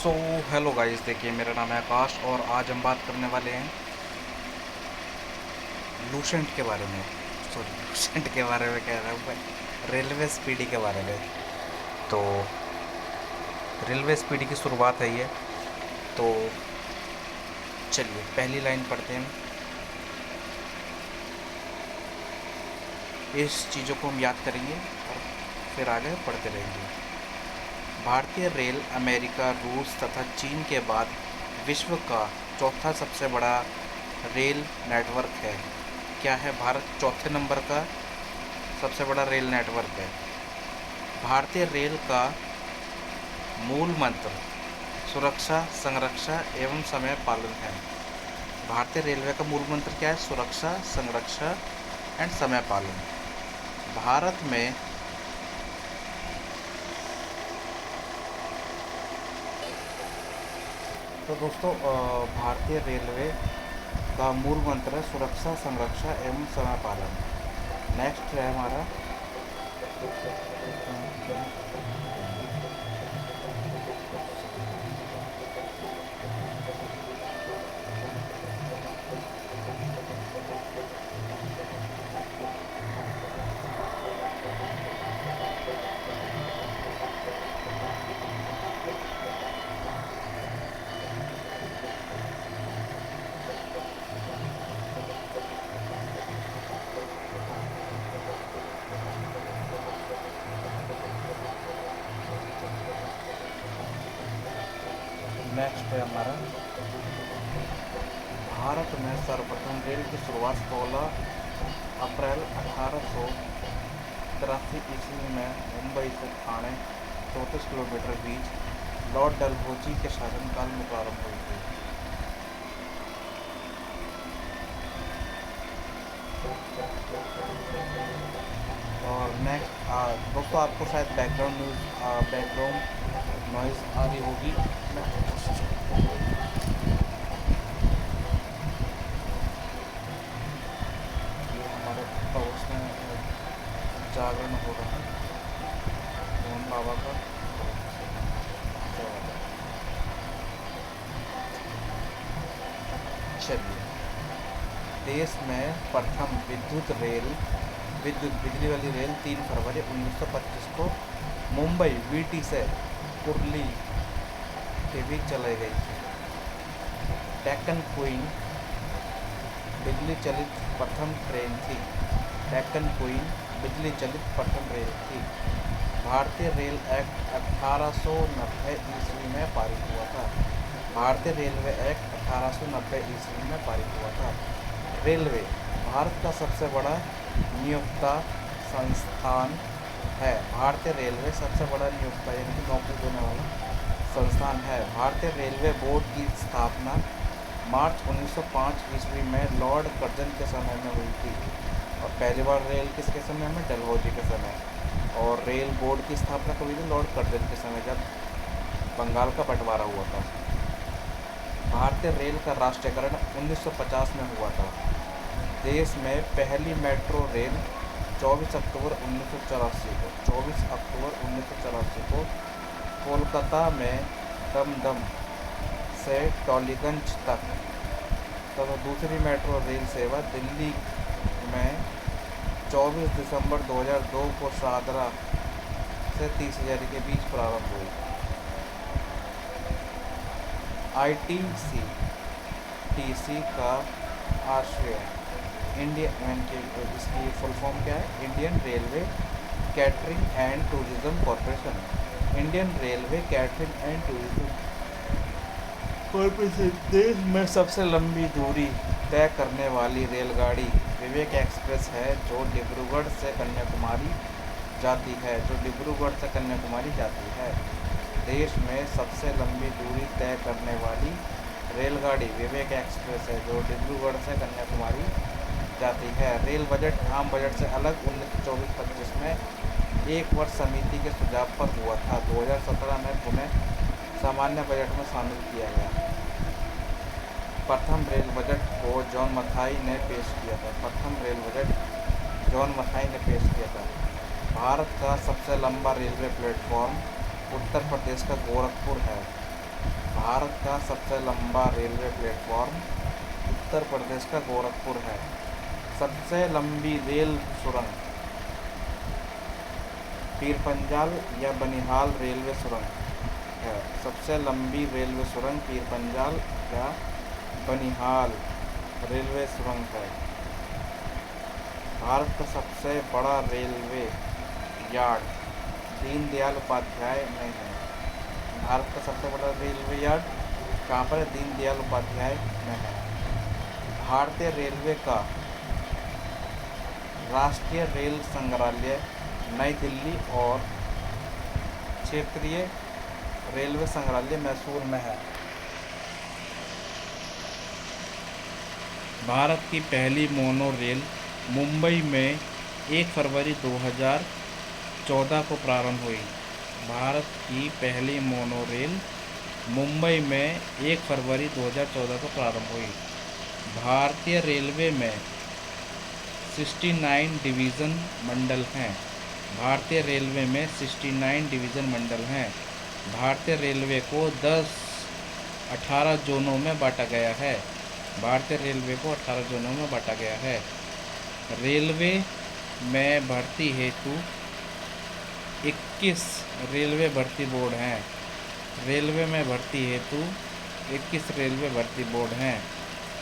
So hello guys, देखिए मेरा नाम है आकाश और आज हम बात करने वाले हैं लूसेंट के बारे में। सॉरी, लूसेंट के बारे में कह रहा हूँ मैं, रेलवे स्पीडी के बारे में। तो रेलवे स्पीडी की शुरुआत है ये। तो चलिए पहली लाइन पढ़ते हैं। इस चीज़ों को हम याद करेंगे और फिर आगे पढ़ते रहेंगे। भारतीय रेल अमेरिका, रूस तथा चीन के बाद विश्व का चौथा सबसे बड़ा रेल नेटवर्क है। क्या है? भारत चौथे नंबर का सबसे बड़ा रेल नेटवर्क है। भारतीय रेल का मूल मंत्र सुरक्षा, संरक्षा एवं समय पालन है। भारतीय रेलवे का मूल मंत्र क्या है? सुरक्षा, संरक्षा एंड समय पालन। भारत में तो दोस्तों भारतीय रेलवे का मूल मंत्र है सुरक्षा, संरक्षा एवं समय पालन। नेक्स्ट है हमारा नेक्स्ट है हमारा भारत में सर्वप्रथम रेल की शुरुआत 16 अप्रैल 1883 ईस्वी में मुंबई से ठाणे 34 किलोमीटर बीच लॉर्ड डलहौजी के शासनकाल में प्रारंभ हुई थी। और नेक्स्ट दोस्तों, आपको शायद बैकग्राउंड नॉइज़ आ रही होगी। मैं कोशिश ये हमारे पड़ोस में जागरण हो रहा है मोहन बाबा का। चलिए, देश में प्रथम विद्युत बिजली वाली रेल 3 फरवरी 1925 को मुंबई वीटी से कुर्ली के बीच चलाई गई थी। डेक्कन क्वीन बिजली चलित प्रथम ट्रेन थी। डेक्कन क्वीन बिजली चलित प्रथम रेल थी। भारतीय रेल एक्ट 1890 ईस्वी में पारित हुआ था। भारतीय रेलवे एक्ट 1890 ईस्वी में पारित हुआ था। रेलवे भारत का सबसे बड़ा नियोक्ता संस्थान है। भारतीय रेलवे सबसे बड़ा नियोक्ता यानी कि नौकरी देने वाला संस्थान है। भारतीय रेलवे बोर्ड की स्थापना मार्च 1905 ईस्वी में लॉर्ड कर्जन के समय में हुई थी। और पहली बार रेल किसके समय में? डलहौजी के समय। और रेल बोर्ड की स्थापना कभी थी? लॉर्ड कर्जन के समय, जब बंगाल का बंटवारा हुआ था। भारतीय रेल का राष्ट्रीयकरण 1950 में हुआ था। देश में पहली मेट्रो रेल 24 अक्टूबर 1984 को कोलकाता में दमदम से टॉलीगंज तक तथा दूसरी मेट्रो रेल सेवा दिल्ली में 24 दिसंबर 2002 को शाहदरा से 30,000 के बीच प्रारंभ हुई। आईटीसी का आश्रय इसकी फुल फॉर्म क्या है? Indian railway catering and tourism corporation. Indian railway catering and tourism corporation देश में सबसे लंबी दूरी तय करने वाली रेलगाड़ी विवेक एक्सप्रेस है, जो डिब्रूगढ़ से कन्याकुमारी जाती है। देश में सबसे लंबी दूरी तय करने वाली रेलगाड़ी विवेक एक्सप्रेस है, जो डिब्रूगढ़ से कन्याकुमारी जाती है। रेल बजट आम बजट से अलग 1924-25 में एक वर्ष समिति के सुझाव पर हुआ था। 2017 में पुनः सामान्य बजट में शामिल किया गया। प्रथम रेल बजट को जॉन मथाई ने पेश किया था। भारत का सबसे लंबा रेलवे प्लेटफॉर्म उत्तर प्रदेश का गोरखपुर है। भारत का सबसे लंबा रेलवे प्लेटफॉर्म उत्तर प्रदेश का गोरखपुर है। सबसे लंबी रेल सुरंग पीरपंजाल या बनिहाल रेलवे सुरंग है। सबसे लंबी रेलवे सुरंग पीरपंजाल या बनिहाल रेलवे सुरंग है। भारत का सबसे बड़ा रेलवे यार्ड दीनदयाल उपाध्याय में है। भारत का सबसे बड़ा रेलवे यार्ड कहाँ पर है? दीनदयाल उपाध्याय में है। भारतीय रेलवे का राष्ट्रीय रेल संग्रहालय नई दिल्ली और क्षेत्रीय रेलवे संग्रहालय मैसूर में है। भारत की पहली मोनो रेल मुंबई में 1 फरवरी 2014 को प्रारंभ हुई। भारत की पहली मोनो रेल मुंबई में 1 फरवरी 2014 को प्रारंभ हुई। भारतीय रेलवे में 69 डिवीज़न मंडल हैं। भारतीय रेलवे में 69 डिवीज़न मंडल हैं। भारतीय रेलवे को 18 जोनों में बांटा गया है। भारतीय रेलवे को 18 जोनों में बांटा गया है। रेलवे में भर्ती हेतु 21 रेलवे भर्ती बोर्ड हैं। रेलवे में भर्ती हेतु 21 रेलवे भर्ती बोर्ड हैं।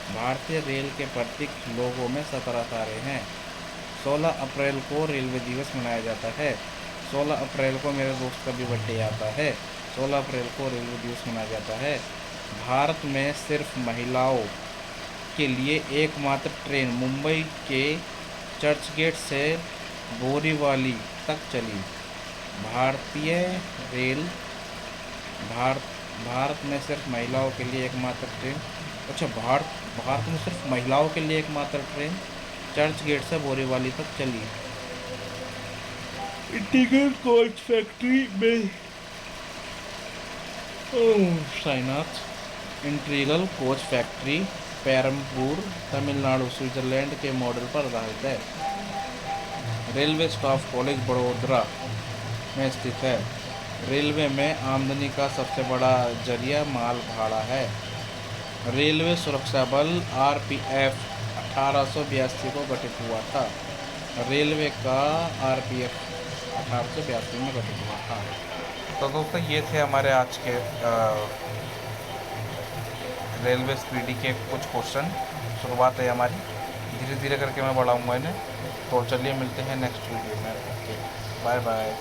भारतीय रेल के प्रतीक लोगों में 17 तारे हैं। 16 अप्रैल को रेलवे दिवस मनाया जाता है। 16 अप्रैल को मेरे दोस्त का भी बर्थडे आता है। 16 अप्रैल को रेलवे दिवस मनाया जाता है। भारत में सिर्फ महिलाओं के लिए एकमात्र ट्रेन मुंबई के चर्चगेट से बोरीवली तक चली। भारतीय रेल भारत में सिर्फ महिलाओं के लिए एकमात्र ट्रेन भारत में सिर्फ महिलाओं के लिए एकमात्र ट्रेन चर्चगेट से बोरीवली तक चली। इंटीग्रल कोच फैक्ट्री में Sainath integral coach factory Perambur Tamil Nadu Switzerland के मॉडल पर आधारित है। रेलवे स्टाफ कॉलेज बड़ोदरा में स्थित है। रेलवे में आमदनी का सबसे बड़ा जरिया माल भाड़ा है। रेलवे सुरक्षा बल RPF 1882 को गठित हुआ था। रेलवे का RPF 1882 में गठित हुआ था। तो दोस्तों ये थे हमारे आज के रेलवे स्पीडी के कुछ क्वेश्चन। शुरुआत है हमारी, धीरे धीरे करके मैं बढ़ाऊँगा इन्हें। तो चलिए मिलते हैं नेक्स्ट वीडियो में। Okay, bye bye.